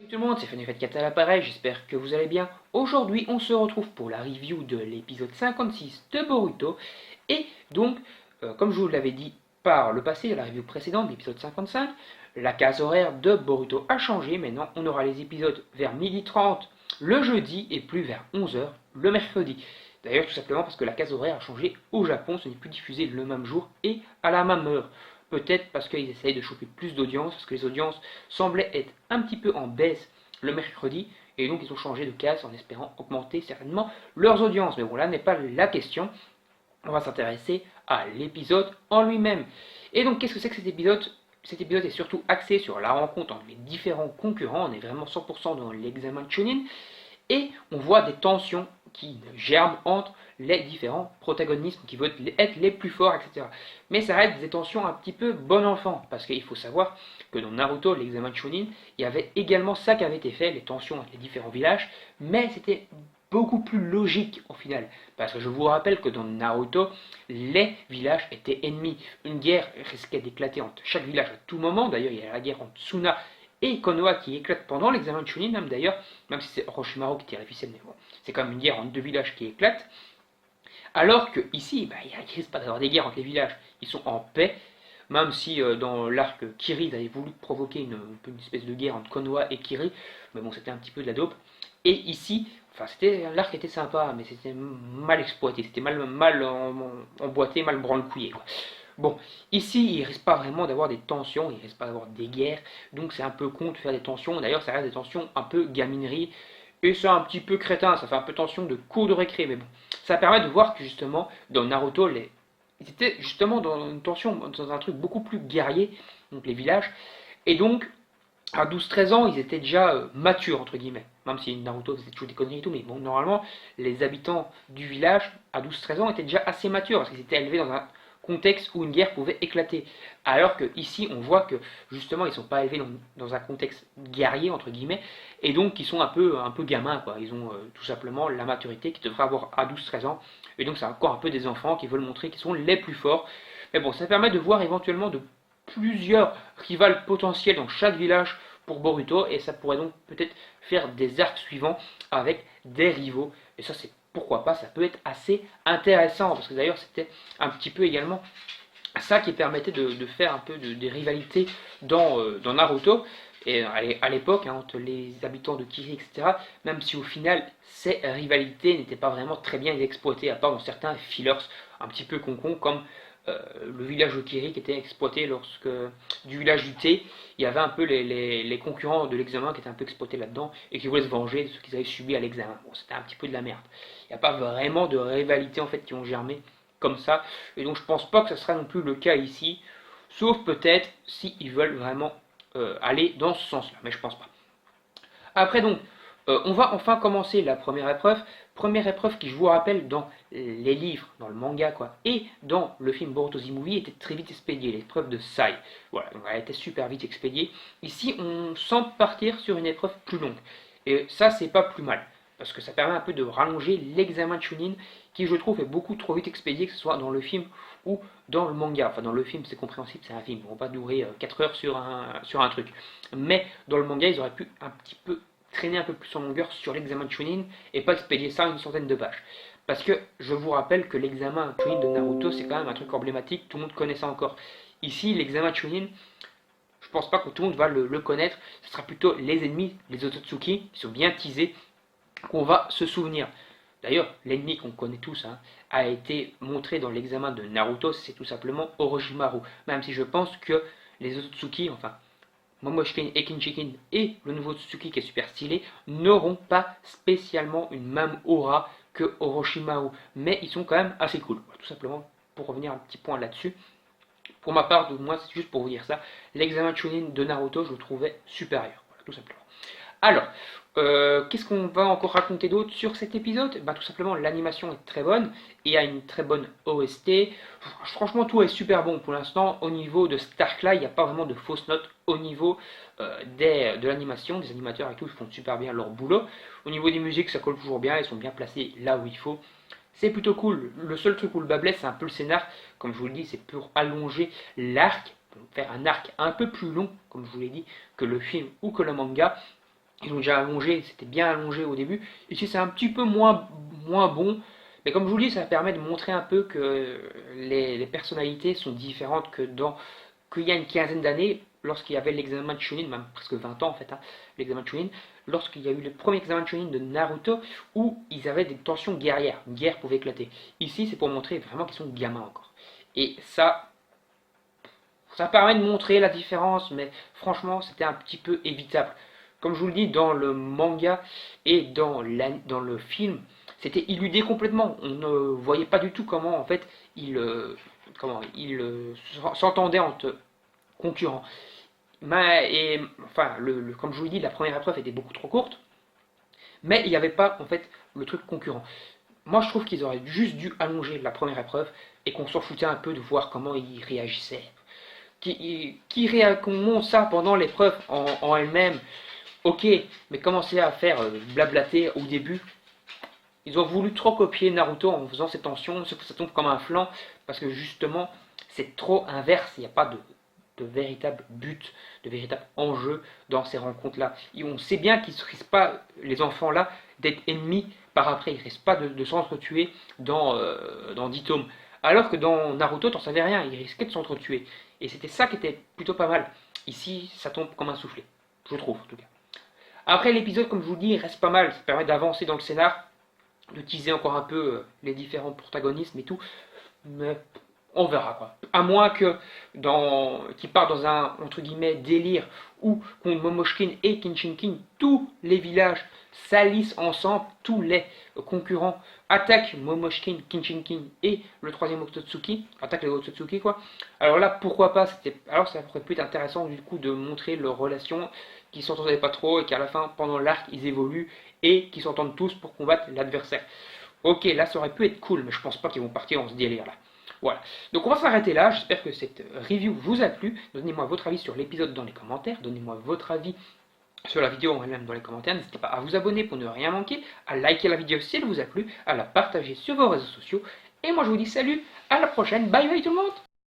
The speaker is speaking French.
Salut tout le monde, c'est Fanny4 à l'appareil, j'espère que vous allez bien. Aujourd'hui, on se retrouve pour la review de l'épisode 56 de Boruto. Et donc, comme je vous l'avais dit par le passé, la review précédente, l'épisode 55, la case horaire de Boruto a changé. Maintenant, on aura les épisodes vers 12h30 le jeudi et plus vers 11h le mercredi. D'ailleurs, tout simplement parce que la case horaire a changé au Japon, ce n'est plus diffusé le même jour et à la même heure. Peut-être parce qu'ils essayent de choper plus d'audience, parce que les audiences semblaient être un petit peu en baisse le mercredi, et donc ils ont changé de case en espérant augmenter certainement leurs audiences. Mais bon, là n'est pas la question. On va s'intéresser à l'épisode en lui-même. Et donc, qu'est-ce que c'est que cet épisode? Cet épisode est surtout axé sur la rencontre entre les différents concurrents. On est vraiment 100% dans l'examen de Chunin. Et on voit des tensions qui germent entre les différents protagonistes qui veulent être les plus forts, etc. Mais ça reste des tensions un petit peu bon enfant, parce qu'il faut savoir que dans Naruto, l'examen de Chunin, il y avait également ça qui avait été fait, les tensions entre les différents villages, mais c'était beaucoup plus logique au final. Parce que je vous rappelle que dans Naruto, les villages étaient ennemis. Une guerre risquait d'éclater entre chaque village à tout moment. D'ailleurs, il y a la guerre entre Tsuna et Konoha qui éclate pendant l'examen de Chunin, même d'ailleurs, même si c'est Orochimaru qui tire la ficelle, mais bon, c'est quand même une guerre entre deux villages qui éclate. Alors que ici, il ne risque pas d'avoir des guerres entre les villages, ils sont en paix, même si dans l'arc Kiri, ils avaient voulu provoquer une espèce de guerre entre Konoha et Kiri, mais bon, c'était un petit peu de la dope. Et ici, enfin, l'arc était sympa, mais c'était mal exploité, c'était mal emboîté, mal branle-couillé, quoi. Bon, ici, il ne risque pas vraiment d'avoir des tensions, il ne risque pas d'avoir des guerres, donc c'est un peu con de faire des tensions. D'ailleurs, ça reste des tensions un peu gaminerie, et c'est un petit peu crétin, ça fait un peu tension de cours de récré, mais bon. Ça permet de voir que justement, dans Naruto, ils étaient justement dans une tension, dans un truc beaucoup plus guerrier, donc les villages, et donc, à 12-13 ans, ils étaient déjà matures, entre guillemets. Même si Naruto faisait toujours des conneries et tout, mais bon, normalement, les habitants du village, à 12-13 ans, étaient déjà assez matures, parce qu'ils étaient élevés dans un contexte où une guerre pouvait éclater. Alors que ici, on voit que justement, ils ne sont pas élevés dans un contexte guerrier, entre guillemets, et donc ils sont un peu gamins, quoi. Ils ont tout simplement la maturité qu'ils devraient avoir à 12-13 ans, et donc c'est encore un peu des enfants qui veulent montrer qu'ils sont les plus forts. Mais bon, ça permet de voir éventuellement de plusieurs rivales potentiels dans chaque village pour Boruto, et ça pourrait donc peut-être faire des arcs suivants avec des rivaux, et ça c'est pourquoi pas, ça peut être assez intéressant, parce que d'ailleurs c'était un petit peu également ça qui permettait de faire un peu des rivalités dans Naruto, et à l'époque, hein, entre les habitants de Kiri, etc., même si au final ces rivalités n'étaient pas vraiment très bien exploitées, à part dans certains fillers un petit peu concons, comme le village de Kiri qui était exploité lorsque du village du thé, il y avait un peu les concurrents de l'examen qui étaient un peu exploités là-dedans et qui voulaient se venger de ce qu'ils avaient subi à l'examen. Bon, c'était un petit peu de la merde. Il n'y a pas vraiment de rivalité en fait qui ont germé comme ça, et donc je pense pas que ce sera non plus le cas ici, sauf peut-être s'ils veulent vraiment aller dans ce sens-là, mais je pense pas. Après donc, on va enfin commencer la première épreuve qui, je vous rappelle, dans les livres, dans le manga, quoi, et dans le film Boruto The Movie, était très vite expédiée, l'épreuve de Sai. Voilà, donc elle était super vite expédiée. Ici, on semble partir sur une épreuve plus longue, et ça, c'est pas plus mal, parce que ça permet un peu de rallonger l'examen de Chunin, qui, je trouve, est beaucoup trop vite expédié, que ce soit dans le film ou dans le manga. Enfin, dans le film, c'est compréhensible, c'est un film, on va pas durer 4 heures sur un truc. Mais dans le manga, ils auraient pu un petit peu traîner un peu plus en longueur sur l'examen de Chunin et pas expédier ça en une centaine de pages. Parce que je vous rappelle que l'examen Chunin de Naruto, c'est quand même un truc emblématique, tout le monde connaît ça encore. Ici, l'examen Chunin, je pense pas que tout le monde va le connaître, ce sera plutôt les ennemis, les Otsutsuki, qui sont bien teasés, qu'on va se souvenir. D'ailleurs, l'ennemi qu'on connaît tous a été montré dans l'examen de Naruto, c'est tout simplement Orochimaru. Même si je pense que les Otsutsuki, enfin Momoshiki et Kinshikin et le nouveau Tsuki qui est super stylé n'auront pas spécialement une même aura que Orochimaru, mais ils sont quand même assez cool. Tout simplement, pour revenir un petit point là-dessus, pour ma part, moi c'est juste pour vous dire ça, l'examen Chunin de Naruto, je le trouvais supérieur, voilà, tout simplement. Alors, qu'est-ce qu'on va encore raconter d'autre sur cet épisode? Tout simplement, l'animation est très bonne et a une très bonne OST. Franchement, tout est super bon pour l'instant. Au niveau de Starklight, il n'y a pas vraiment de fausses notes au niveau de l'animation. Des animateurs et tout, ils font super bien leur boulot. Au niveau des musiques, ça colle toujours bien, ils sont bien placés là où il faut. C'est plutôt cool. Le seul truc où le bas blesse, c'est un peu le scénar. Comme je vous le dis, c'est pour allonger l'arc, faire un arc un peu plus long, comme je vous l'ai dit, que le film ou que le manga. Ils ont déjà allongé, c'était bien allongé au début. Ici, c'est un petit peu moins bon. Mais comme je vous le dis, ça permet de montrer un peu que les personnalités sont différentes qu'il y a une quinzaine d'années, lorsqu'il y avait l'examen de Chunin, même presque 20 ans en fait, hein, l'examen de Chunin, lorsqu'il y a eu le premier examen de Chunin de Naruto, où ils avaient des tensions guerrières, une guerre pouvait éclater. Ici, c'est pour montrer vraiment qu'ils sont gamins encore. Et ça permet de montrer la différence, mais franchement, c'était un petit peu évitable. Comme je vous le dis, dans le manga et dans le film, c'était illudé complètement. On ne voyait pas du tout comment, en fait, ils s'entendaient entre concurrents. Enfin, comme je vous le dis, la première épreuve était beaucoup trop courte, mais il n'y avait pas, en fait, le truc concurrent. Moi, je trouve qu'ils auraient juste dû allonger la première épreuve et qu'on s'en foutait un peu de voir comment ils réagissaient. Qu'on monte ça pendant l'épreuve en elle-même, ok, mais commencer à faire blablater au début. Ils ont voulu trop copier Naruto en faisant ces tensions, ça tombe comme un flanc, parce que justement, c'est trop inverse, il n'y a pas de véritable but, de véritable enjeu dans ces rencontres-là. Et on sait bien qu'ils ne risquent pas, les enfants-là, d'être ennemis par après, ils ne risquent pas de s'entretuer dans 10 tomes. Alors que dans Naruto, t'en savais rien, ils risquaient de s'entretuer. Et c'était ça qui était plutôt pas mal. Ici, ça tombe comme un soufflet, je trouve en tout cas. Après l'épisode, comme je vous le dis, il reste pas mal, ça permet d'avancer dans le scénar, de teaser encore un peu les différents protagonismes et tout, mais on verra quoi. À moins que qu'il part dans un entre guillemets délire où contre Momoshkin et Kinchinkin, tous les villages s'alissent ensemble, tous les concurrents attaquent Momoshkin, Kinchinkin et le troisième Otsutsuki, attaquent les Otsutsuki quoi. Alors là pourquoi pas, alors ça pourrait plus être intéressant du coup de montrer leurs relations qui s'entendaient pas trop et qu'à la fin pendant l'arc ils évoluent et qui s'entendent tous pour combattre l'adversaire. Ok, là ça aurait pu être cool, mais je pense pas qu'ils vont partir dans ce délire là. Voilà, donc on va s'arrêter là, j'espère que cette review vous a plu, donnez-moi votre avis sur l'épisode dans les commentaires, donnez-moi votre avis sur la vidéo en elle-même dans les commentaires, n'hésitez pas à vous abonner pour ne rien manquer, à liker la vidéo si elle vous a plu, à la partager sur vos réseaux sociaux, et moi je vous dis salut, à la prochaine, bye bye tout le monde.